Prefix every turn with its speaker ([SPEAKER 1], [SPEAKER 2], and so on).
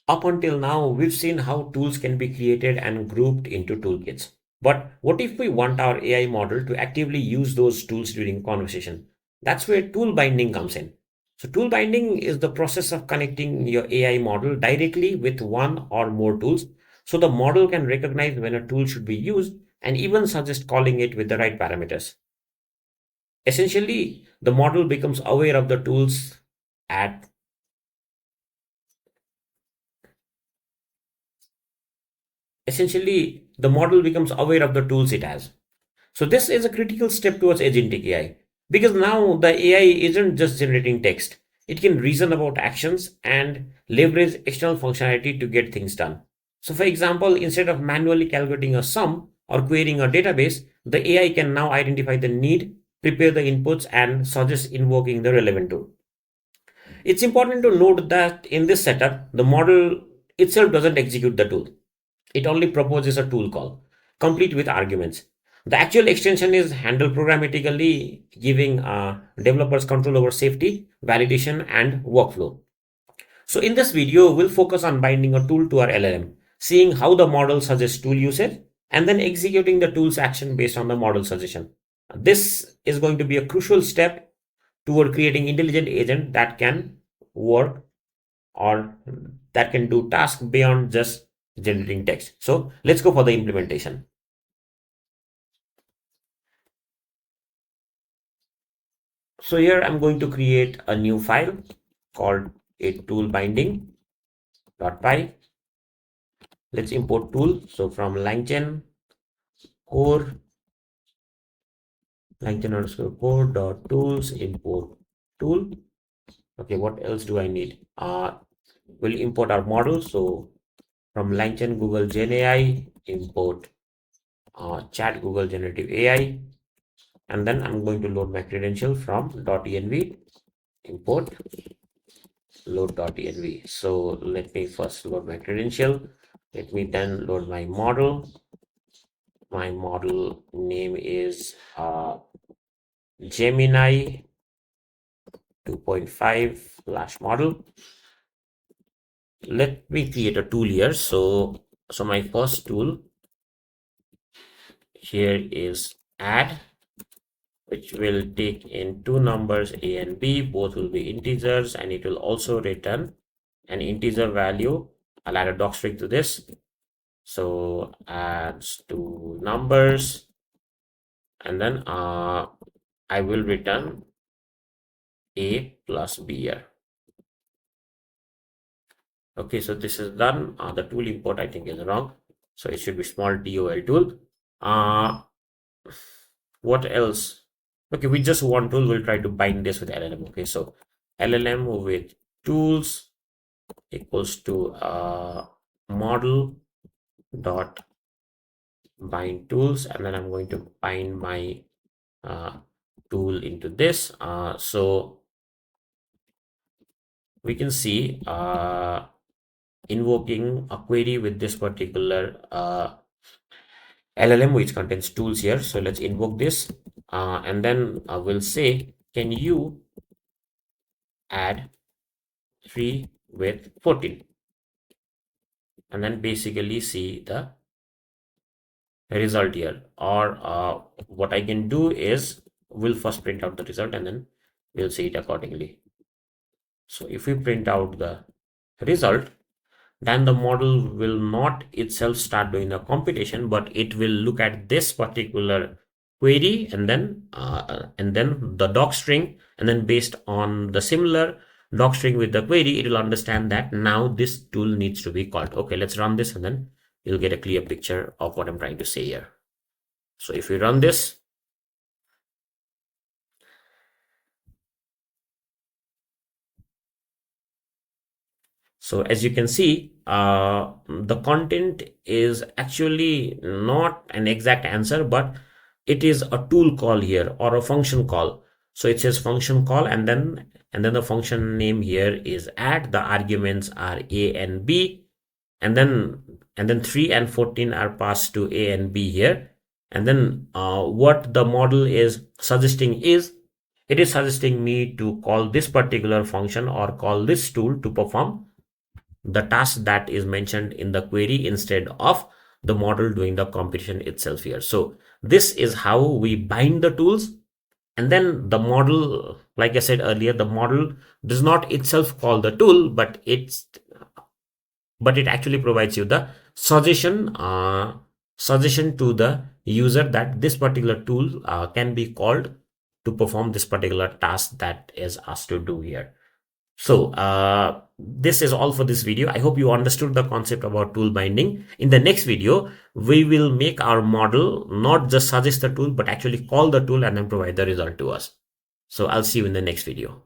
[SPEAKER 1] Up until now, we've seen how tools can be created and grouped into toolkits. But what if we want our AI model to actively use those tools during conversation? That's where tool binding comes in. So, tool binding is the process of connecting your AI model directly with one or more tools so the model can recognize when a tool should be used and even suggest calling it with the right parameters. Essentially, the model becomes aware of the tools at essentially the model becomes aware of the tools it has. So this is a critical step towards agentic AI because now the AI isn't just generating text. It can reason about actions and leverage external functionality to get things done. So for example, instead of manually calculating a sum or querying a database, the AI can now identify the need, prepare the inputs and suggest invoking the relevant tool. It's important to note that in this setup, the model itself doesn't execute the tool. It only proposes a tool call, complete with arguments. The actual extension is handled programmatically, giving developers control over safety, validation, and workflow. So in this video, we'll focus on binding a tool to our LLM, seeing how the model suggests tool usage, and then executing the tool's action based on the model suggestion. This is going to be a crucial step toward creating intelligent agent that can work or that can do tasks beyond just generating text. So let's go for the implementation. So here I'm going to create a new file called a tool binding.py. Let's import tool. So from LangChain core, LangChain underscore core dot tools import tool. Okay, what else do I need? We'll import our model. So from LangChain Google Gen AI, import chat Google Generative AI, and then I'm going to load my credential from .env import load.env. So let me first load my credential. Let me then load my model. My model name is Gemini 2.5 flash model. Let me create a tool here. So my first tool here is add, which will take in two numbers a and b. Both will be integers, and it will also return an integer value. I'll add a docstring to this. So adds two numbers, and then I will return a plus b here. Okay, so this is done. The tool import I think is wrong, so it should be small tol tool. What else? Okay, we just one tool. We'll try to bind this with LLM. Okay, so LLM with tools equals to model dot bind tools, and then I'm going to bind my tool into this. So we can see invoking a query with this particular LLM which contains tools here. So let's invoke this and then we'll say, can you add 3 with 14? And then basically see the result here. Or what I can do is we'll first print out the result and then we'll see it accordingly. So if we print out the result, then the model will not itself start doing the computation, but it will look at this particular query and then the docstring, and then based on the similar docstring with the query, it will understand that now this tool needs to be called. Okay, let's run this and then you'll get a clear picture of what I'm trying to say here. So if we run this, so as you can see, the content is actually not an exact answer, but it is a tool call here or a function call. So it says function call, and then the function name here is add. The arguments are a and b, and then 3 and 14 are passed to a and b here. And then what the model is suggesting is, it is suggesting me to call this particular function or call this tool to perform the task that is mentioned in the query instead of the model doing the computation itself here. So this is how we bind the tools. And then the model, like I said earlier, the model does not itself call the tool, but it actually provides you the suggestion to the user that this particular tool can be called to perform this particular task that is asked to do here. So this is all for this video. I hope you understood the concept about tool binding. In the next video, we will make our model not just suggest the tool, but actually call the tool and then provide the result to us. So I'll see you in the next video.